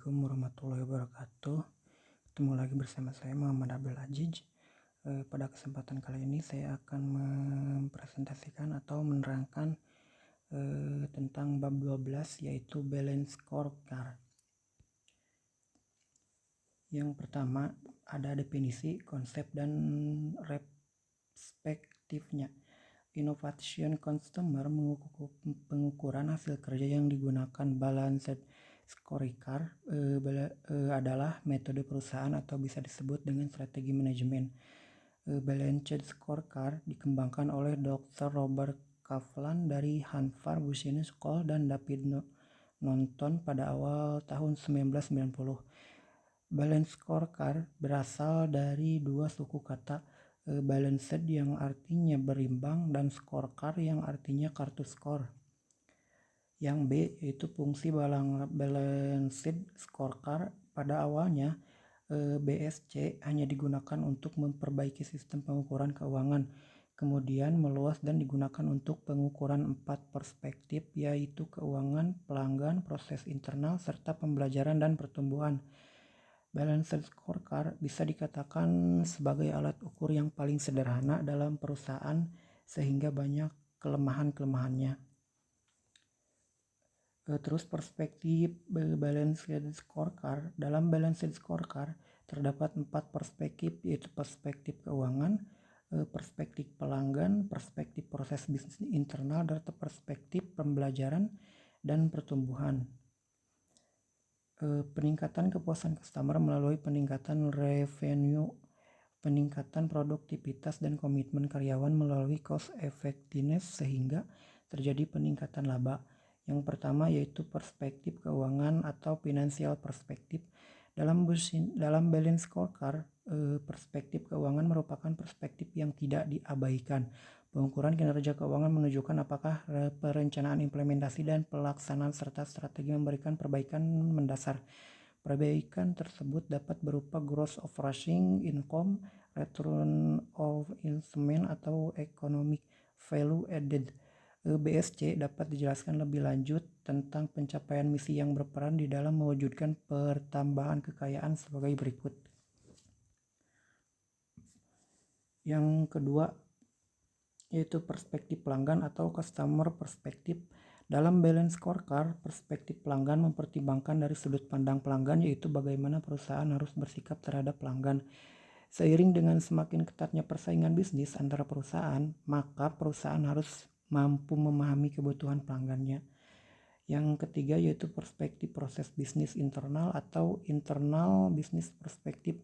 Assalamualaikum warahmatullahi wabarakatuh. Ketemu lagi bersama saya Muhammad Abdul Aziz. Pada kesempatan kali ini saya akan mempresentasikan atau menerangkan tentang bab 12 yaitu balance scorecard. Yang pertama ada definisi, konsep, dan perspektifnya. Innovation Customer pengukuran hasil kerja yang digunakan balanced scorecard adalah metode perusahaan atau bisa disebut dengan strategi manajemen. Balanced scorecard dikembangkan oleh Dr. Robert Kaplan dari Harvard Business School dan David Norton pada awal tahun 1990. Balanced scorecard berasal dari dua suku kata, balanced yang artinya berimbang dan scorecard yang artinya kartu skor. Yang B yaitu fungsi balanced scorecard. Pada awalnya BSC hanya digunakan untuk memperbaiki sistem pengukuran keuangan, kemudian meluas dan digunakan untuk pengukuran 4 perspektif yaitu keuangan, pelanggan, proses internal, serta pembelajaran dan pertumbuhan. Balanced scorecard bisa dikatakan sebagai alat ukur yang paling sederhana dalam perusahaan sehingga banyak kelemahan-kelemahannya. Terus perspektif balanced scorecard. Dalam balanced scorecard terdapat 4 perspektif yaitu perspektif keuangan, perspektif pelanggan, perspektif proses bisnis internal, dan perspektif pembelajaran dan pertumbuhan. Peningkatan kepuasan customer melalui peningkatan revenue, peningkatan produktivitas, dan komitmen karyawan melalui cost effectiveness sehingga terjadi peningkatan laba. Yang pertama yaitu perspektif keuangan atau financial perspektif. Dalam balance scorecard, perspektif keuangan merupakan perspektif yang tidak diabaikan. Pengukuran kinerja keuangan menunjukkan apakah perencanaan, implementasi, dan pelaksanaan serta strategi memberikan perbaikan mendasar. Perbaikan tersebut dapat berupa gross operating income, return of investment, atau economic value added. BSC dapat dijelaskan lebih lanjut tentang pencapaian misi yang berperan di dalam mewujudkan pertambahan kekayaan sebagai berikut. Yang kedua yaitu perspektif pelanggan atau customer perspektif. Dalam balance scorecard, perspektif pelanggan mempertimbangkan dari sudut pandang pelanggan, yaitu bagaimana perusahaan harus bersikap terhadap pelanggan. Seiring dengan semakin ketatnya persaingan bisnis antara perusahaan, maka perusahaan harus mampu memahami kebutuhan pelanggannya. Yang ketiga yaitu perspektif proses bisnis internal atau internal business perspektif.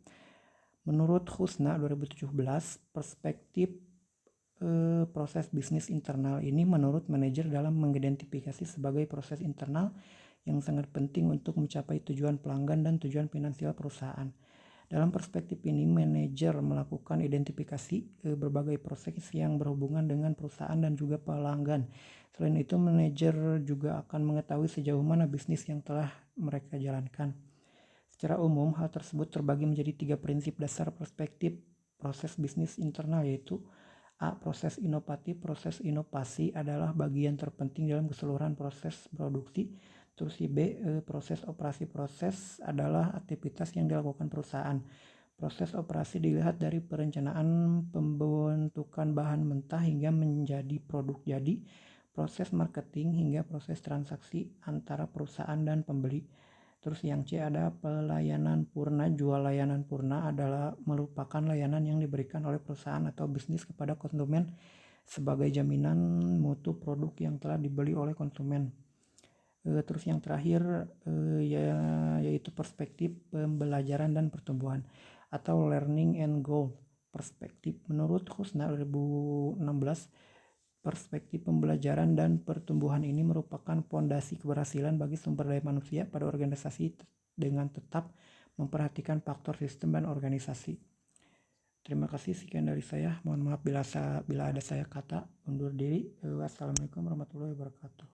Menurut Husna 2017, perspektif proses bisnis internal ini menurut manajer dalam mengidentifikasi sebagai proses internal yang sangat penting untuk mencapai tujuan pelanggan dan tujuan finansial perusahaan. Dalam perspektif ini, manajer melakukan identifikasi berbagai proses yang berhubungan dengan perusahaan dan juga pelanggan. Selain itu, manajer juga akan mengetahui sejauh mana bisnis yang telah mereka jalankan. Secara umum, hal tersebut terbagi menjadi 3 prinsip dasar perspektif proses bisnis internal, yaitu A. Proses inovatif. Proses inovasi adalah bagian terpenting dalam keseluruhan proses produksi. Terus B. Proses operasi. Proses adalah aktivitas yang dilakukan perusahaan. Proses operasi dilihat dari perencanaan pembentukan bahan mentah hingga menjadi produk jadi, proses marketing hingga proses transaksi antara perusahaan dan pembeli. Terus yang C ada pelayanan purna. Jual layanan purna adalah merupakan layanan yang diberikan oleh perusahaan atau bisnis kepada konsumen sebagai jaminan mutu produk yang telah dibeli oleh konsumen. Terus yang terakhir yaitu perspektif pembelajaran dan pertumbuhan atau learning and growth perspektif. Menurut Husna 2016, perspektif pembelajaran dan pertumbuhan ini merupakan fondasi keberhasilan bagi sumber daya manusia pada organisasi dengan tetap memperhatikan faktor sistem dan organisasi. Terima kasih, sekian dari saya. Mohon maaf bila ada saya kata undur diri. Wassalamualaikum warahmatullahi wabarakatuh.